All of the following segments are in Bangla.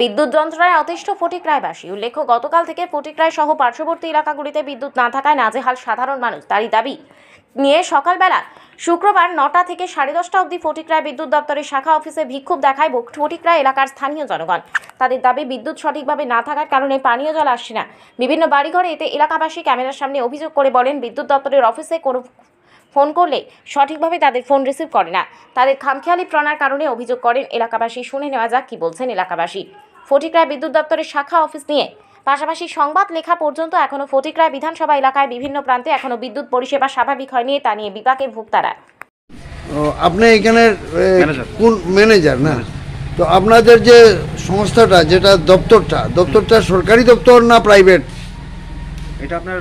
বিদ্যুৎ যন্ত্রণায় অতিষ্ঠ ফটিকরায়বাসী। উল্লেখ্য, গতকাল থেকে ফটিকরায় সহ পার্শ্ববর্তী এলাকাগুলিতে বিদ্যুৎ না থাকায় নাজেহাল সাধারণ মানুষ। তারই দাবি নিয়ে সকালবেলা শুক্রবার 9টা থেকে 10:30 অবধি ফটিকরায় বিদ্যুৎ দপ্তরের শাখা অফিসে বিক্ষোভ দেখায় ফটিকরায় এলাকার স্থানীয় জনগণ। তাদের দাবি, বিদ্যুৎ সঠিকভাবে না থাকার কারণে পানীয় জল আসছে না বিভিন্ন বাড়িঘরে। এতে এলাকাবাসী ক্যামেরার সামনে অভিযোগ করে বলেন, বিদ্যুৎ দপ্তরের অফিসে কোনো ফোন করলে সঠিকভাবে তাদের ফোন রিসিভ করে না। তাদের খামখেয়ালি প্রণার কারণে অভিযোগ করেন এলাকাবাসী। শুনে নেওয়া যাক কি বলছেন এলাকাবাসী। ফটিকরায় বিদ্যুৎ দপ্তরের শাখা অফিস নিয়ে পাশাপাশি সংবাদ লেখা পর্যন্ত এখনও ফটিকরায় বিধানসভা এলাকায় বিভিন্ন প্রান্তে এখনও বিদ্যুৎ পরিষেবা স্বাভাবিক হয়নি। তা নিয়ে বিপাকে ভোক্তারা। আপনি এখানে কোন ম্যানেজার না? তো আপনাদের যে সংস্থাটা, যেটা দপ্তরটা সরকারি দপ্তর না প্রাইভেট? এটা আপনার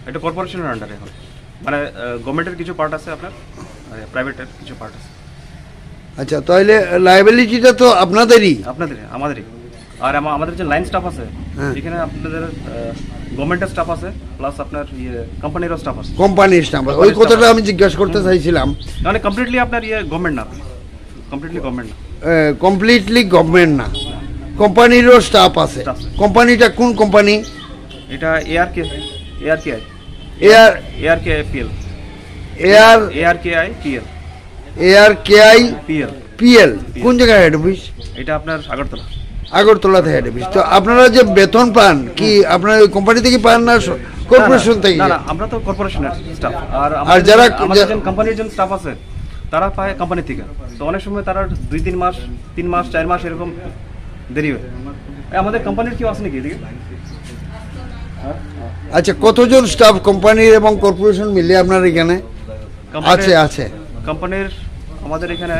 এটা কর্পোরেশনের আন্ডারে হয়, মানে গভর্নমেন্টের কিছু পার্ট আছে, আপনার প্রাইভেটের কিছু পার্ট আছে। আচ্ছা, তাহলে লায়াবিলিটিটা তো আপনাদেরই? আমাদেরই। আর আমাদের যে লাইন স্টাফ আছে, এখানে আপনাদের গভর্নমেন্টের স্টাফ আছে, প্লাস আপনার কোম্পানিরও স্টাফ আছে। কোম্পানির স্টাফ, ওই কথাটা আমি জিজ্ঞাসা করতে চাইছিলাম। মানে কমপ্লিটলি আপনার গভর্নমেন্ট না, কমপ্লিটলি গভর্নমেন্ট না। কমপ্লিটলি গভর্নমেন্ট না, কোম্পানিরও স্টাফ আছে। কোম্পানিটা কোন কোম্পানি? এটা ARKI PL। কোন জায়গায় হেড অফিস? এটা আপনার আগরতলাতে হেড অফিস। তো আপনারা যে বেতন পান কি আপনার ওই কোম্পানি থেকে পান না কর্পোরেশন থেকে? না, আমরা তো কর্পোরেশনের স্টাফ। আর যারা কোম্পানির যে স্টাফ আছে তারা পায় কোম্পানি থেকে। তো অনেক সময় তারা 2-3 মাস, 3 মাস, 4 মাস এরকম দেরি হয়। আমাদের কোম্পানির কেউ আছে নাকি এদিকে? আচ্ছা, কতজন স্টাফ কোম্পানির এবং কর্পোরেশন মিলে আপনার এখানে আছে? কোম্পানির আমাদের এখানে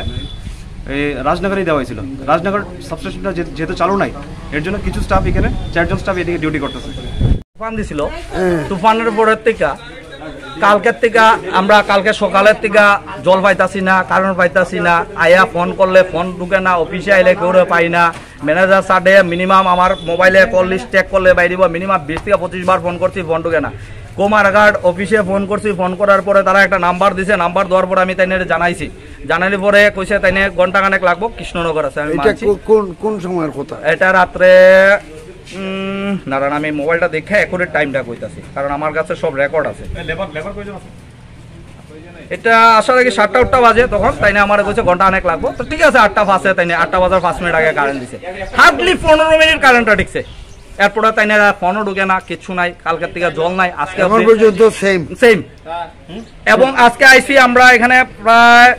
রাজনগরেই দেওয়া হয়েছিল। রাজনগর সাবস্টেশনটা যেহেতু চালু নাই, এর জন্য কিছু স্টাফ এখানে 4জন স্টাফ এদিকে ডিউটি করতেছে। তুফান দিছিল, তুফানের পরের থেকে আমরা কালকে সকালের থেকে জল পাইতাছি না, কারণ পাইতাছি না। আয়া ফোন করলে ফোন ঢুকে না, অফিসে আইলে কেউ পাই না। ম্যানেজার সাডে মিনিমাম আমার মোবাইলে কল লিস্ট চেক করলে বাই দিব, মিনিমাম 20 থেকে 25 বার ফোন করছি, ফোন ঢুকে না। কোমারঘাট অফিসে ফোন করছি, ফোন করার পরে তারা একটা নাম্বার দিছে, নাম্বার দেওয়ার পরে আমি তাইনে জানাইছি, জানালি পরে কইছে তাইনে ঘন্টাখানেক লাগবো, কৃষ্ণনগর আছে। আমি কোন সময়ের কথা? এটা রাত্রে আমি মোবাইলটা দেখে একুরেট টাইমটা কইতাছি, কারণ আমার কাছে সব রেকর্ড আছে। এটা আসার আগে 7টা বাজে, তখন তাইনে আমার কইছে ঘন্টা অনেক লাগবো। তো ঠিক আছে, 8টা বাজে, তাইনে 8টা বাজার 5 মিনিট আগে কারেন্ট দিছে। হার্ডলি 15 মিনিট কারেন্টটা ঠিকছে। এরপরে তাইনে ফোনও ঢুকে না, কিছু নাই। কালকের থেকে জল নাই, আজকে পর্যন্ত সেম। এবং আজকে আইসি আমরা এখানে প্রায়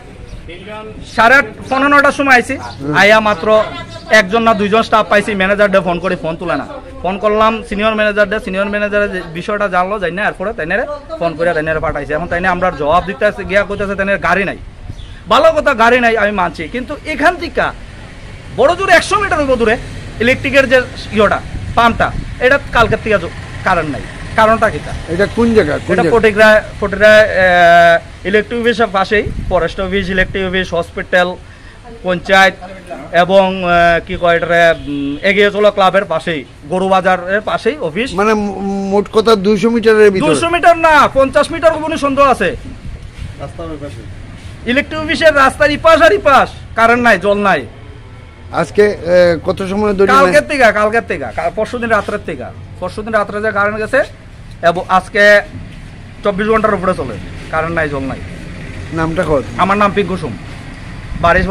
8:30-9টার সময় আইসি। আইয়া মাত্র 1জন না 2জন স্টাফ পাইছি। ম্যানেজারদের ফোন করি, ফোন তুলে না। ফোন করলাম সিনিয়র ম্যানেজারের বিষয়টা জানলো, যাই না। এরপরে তাইনে ফোন করে তাইনে পাঠাইছে। এখন তাইনে আমরা জবাব দিতে গিয়া কইতেছে তাইনে গাড়ি নাই। ভালো কথা, গাড়ি নাই আমি মানছি, কিন্তু এখান থেকে বড় দূরে 100 মিটার দূরে ইলেকট্রিকের যে ইয়েটা পাম্পটা, এটা কালকের থেকে কারেন্ট নাই। কারণটা কি? এটা কোন জায়গা? এটা ফটিকরায় ইলেকট্রিক অফিসের পাশেই, forest office, electric office, hospital, panchayat এবং কি কয় এটা এগিয়ে চলো ক্লাবের পাশেই, গরু বাজারের পাশেই অফিস। মানে মোট কথা 200 মিটারের ভিতরে? 200 মিটার না, 50 মিটার কোনো সন্দেহ আছে। ইলেকট্রিক অফিসের রাস্তার ইপাশ আর ইপাশ কারেন্ট নাই, জল নাই। আজকে কত সময় ধরে? কালকের থেকে পরশুদিন রাত্রে যে কারেন্ট গেছে, এবং আজকে 24 ঘন্টার উপরে চলে, কারেন্ট নাই, জল নাই। নামটা কত? আমার নাম পিঙ্কু সুম, বাড়ি